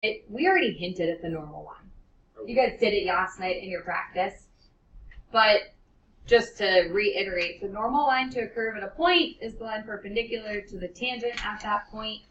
we already hinted at the normal line. You guys did it last night in your practice. But just to reiterate, the normal line to a curve at a point is the line perpendicular to the tangent at that point.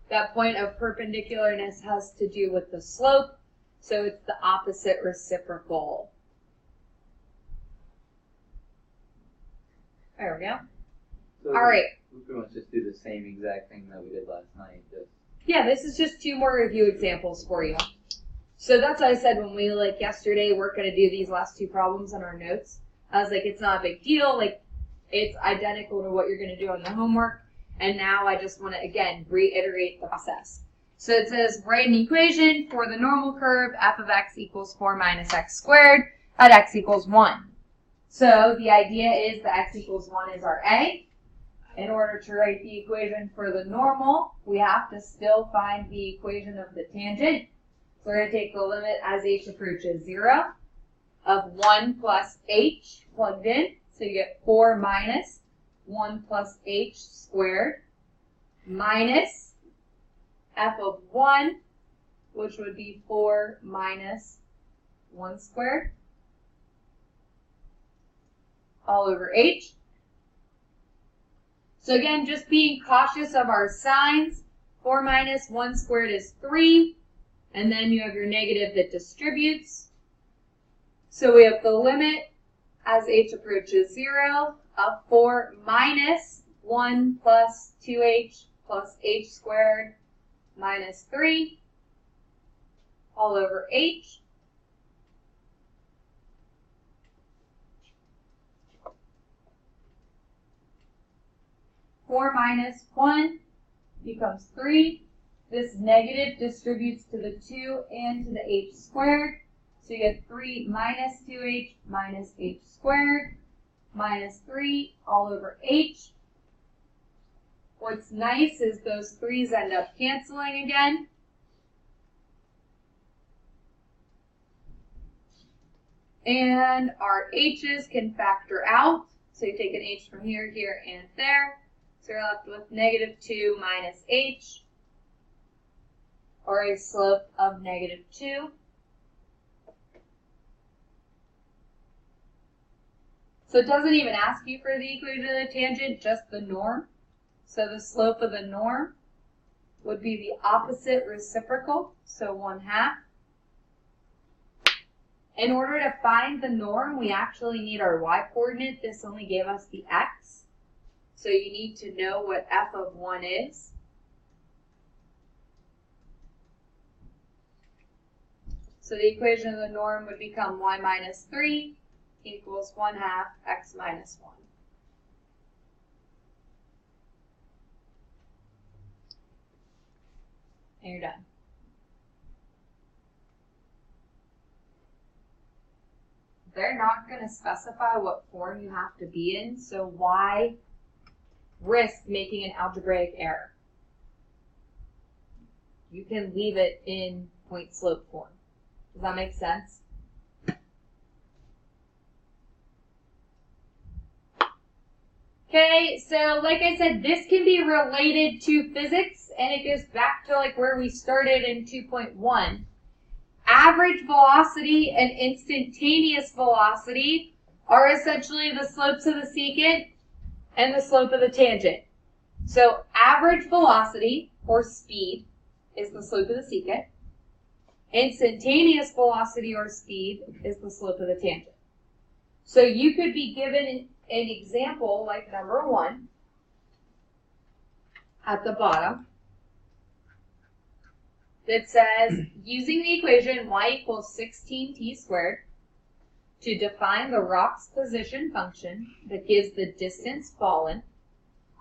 That point of perpendicularness has to do with the slope, so it's the opposite reciprocal. There we go. So all right. We pretty much just do the same exact thing that we did last night. Yeah, this is just 2 more review examples for you. So that's what I said when we, yesterday, we're going to do these last 2 problems in our notes. I was like, it's not a big deal. It's identical to what you're going to do on the homework. And now I just want to, again, reiterate the process. So it says, write an equation for the normal curve, f of x equals 4 minus x squared at x equals 1. So the idea is that x equals 1 is our a. In order to write the equation for the normal, we have to still find the equation of the tangent. So we're going to take the limit as h approaches 0 of 1 plus h plugged in. So you get 4 minus 1 plus h squared minus f of 1, which would be 4 minus 1 squared, all over h. So again, just being cautious of our signs, 4 minus 1 squared is 3, and then you have your negative that distributes. So we have the limit as h approaches 0 of 4 minus 1 plus 2h plus h squared minus 3 all over h. Four minus 1 becomes 3. This negative distributes to the 2 and to the h squared. So you get 3 minus 2h minus h squared minus 3 all over h. What's nice is those 3's end up canceling again. And our h's can factor out. So you take an h from here, here, and there. So you're left with negative 2 minus h, or a slope of negative 2. So it doesn't even ask you for the equation of the tangent, just the norm. So the slope of the norm would be the opposite reciprocal, so 1/2. In order to find the norm, we actually need our y-coordinate. This only gave us the x. So you need to know what f of 1 is. So the equation of the norm would become y minus 3 equals 1/2 x minus 1. And you're done. They're not going to specify what form you have to be in, so why risk making an algebraic error? You can leave it in point slope form. Does that make sense? Okay, so like I said, this can be related to physics, and it goes back to where we started in 2.1. Average velocity and instantaneous velocity are essentially the slopes of the secant and the slope of the tangent. So average velocity, or speed, is the slope of the secant. Instantaneous velocity, or speed, is the slope of the tangent. So you could be given an example like number 1 at the bottom that says, using the equation y equals 16t squared, to define the rock's position function that gives the distance fallen,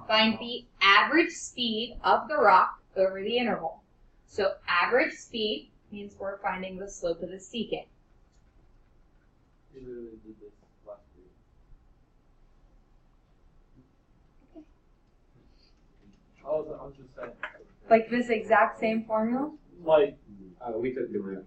find the average speed of the rock over the interval. So average speed means we're finding the slope of the secant. We literally did this last week. Okay. I was just saying. Like this exact same formula? We took the root.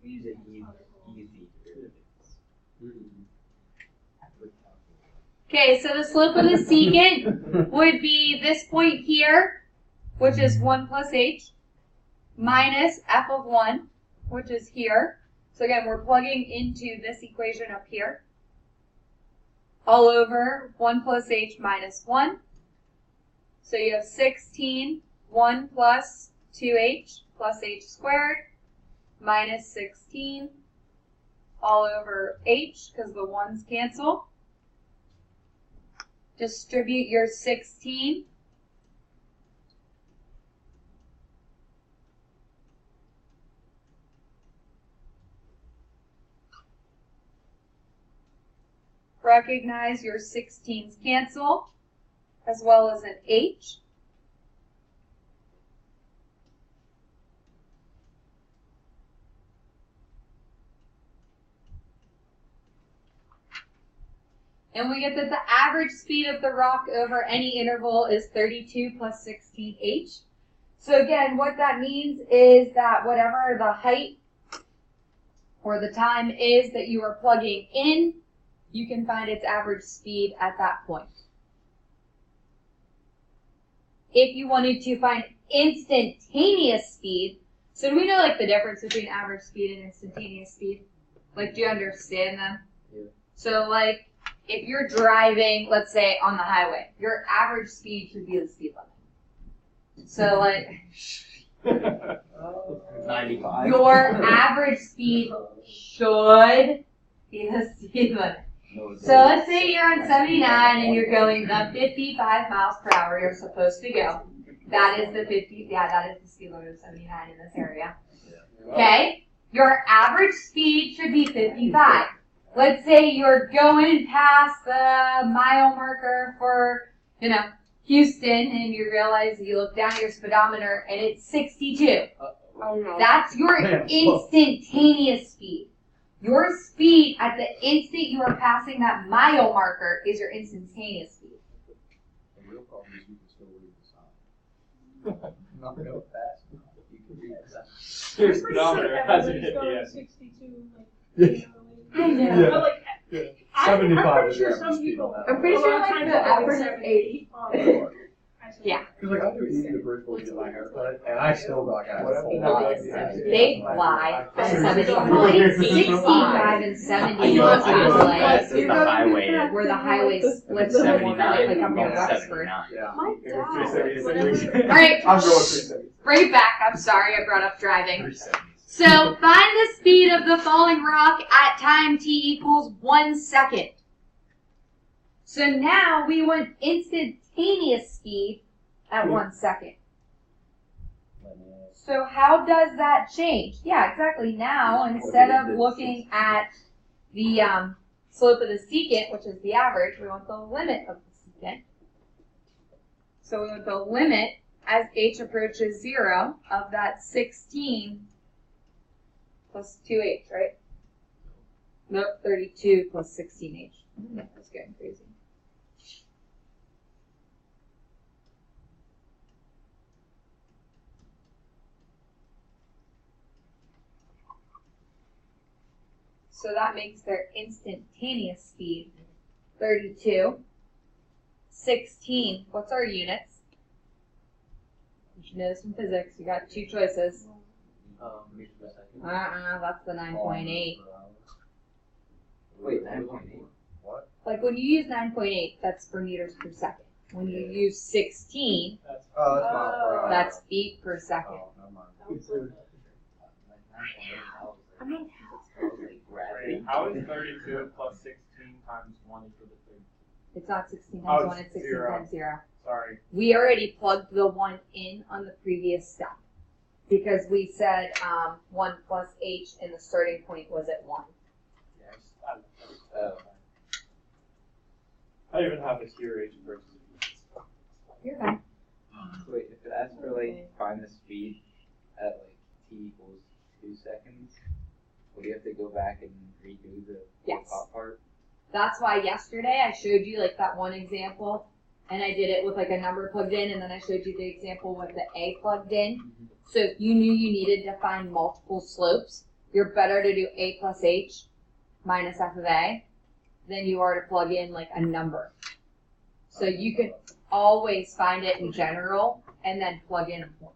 We use it easy. Okay, so the slope of the secant would be this point here, which is 1 plus h. minus f of 1, which is here. So again, we're plugging into this equation up here. All over 1 plus h minus 1. So you have 16, 1 plus 2h plus h squared minus 16 all over h, because the 1's cancel. Distribute your 16. Recognize your 16's cancel, as well as an h. And we get that the average speed of the rock over any interval is 32 plus 16h. So again, what that means is that whatever the height or the time is that you are plugging in, you can find its average speed at that point. If you wanted to find instantaneous speed, so do we know like the difference between average speed and instantaneous speed? Like, do you understand them? Yeah. So like, if you're driving, let's say on the highway, your average speed should be the speed limit. So like, 95. your average speed should be the speed limit. So let's say you're on 79 and you're going the 55 miles per hour you're supposed to go. That is the that is the speed limit of 79 in this area. Okay? Your average speed should be 55. Let's say you're going past the mile marker for, Houston, and you realize you look down at your speedometer and it's 62. Oh no. That's your instantaneous speed. Your speed at the instant you are passing that mile marker is your instantaneous speed. The real problem is you can still read the sign. Not real fast. You can read the sign. Your speedometer has a GPS. 62, like, Yeah. I know. but like, Yeah. I'm 75 pretty is sure the some average speed people. on that. I'm pretty sure like times the are average is 80. Yeah. Because like I do eat the Bridgeport to get my haircut, and I still like I have They fly at 75. 65 and 70 I go like west of the highway where the highway splits to in one, like 79, up near going Wexford. 79. Yeah. My dad. 370. All right, I'm going 370. bring it back. I'm sorry I brought up driving. 370. So find the speed of the falling rock at time t equals 1 second. So now we want instantaneous speed at 1 second. So how does that change? Yeah, exactly. Now, instead of looking at the slope of the secant, which is the average, we want the limit of the secant. So we want the limit as h approaches 0 of that 16 plus 2h, right? Nope, 32 plus 16h. That's getting crazy. So that makes their instantaneous speed 32. 16, what's our units? You should know this from physics. You got two choices. Meters per second. That's the 9.8. Wait, 9.8? What? Like when you use 9.8, that's per meters per second. When you use 16, Oh, that's miles per hour. that's feet per second. Oh, never mind. I'm not. Wait, how is 32 plus 16 times 1 equal to 30? It's not 16 Oh, times 1, it's it's 16 0. times 0. Sorry. We already plugged the 1 in on the previous step because we said 1 plus h and the starting point was at 1. I don't even have a tier H versus. You're fine. Wait, if it asks for like find the speed at like t equals 2 seconds, would you have to go back and redo the Yes. top part? That's why yesterday I showed you like that one example and I did it with like a number plugged in and then I showed you the example with the a plugged in. So if you knew you needed to find multiple slopes, you're better to do a plus h minus f of a than you are to plug in like a number. So you can always find it in general and then plug in a point.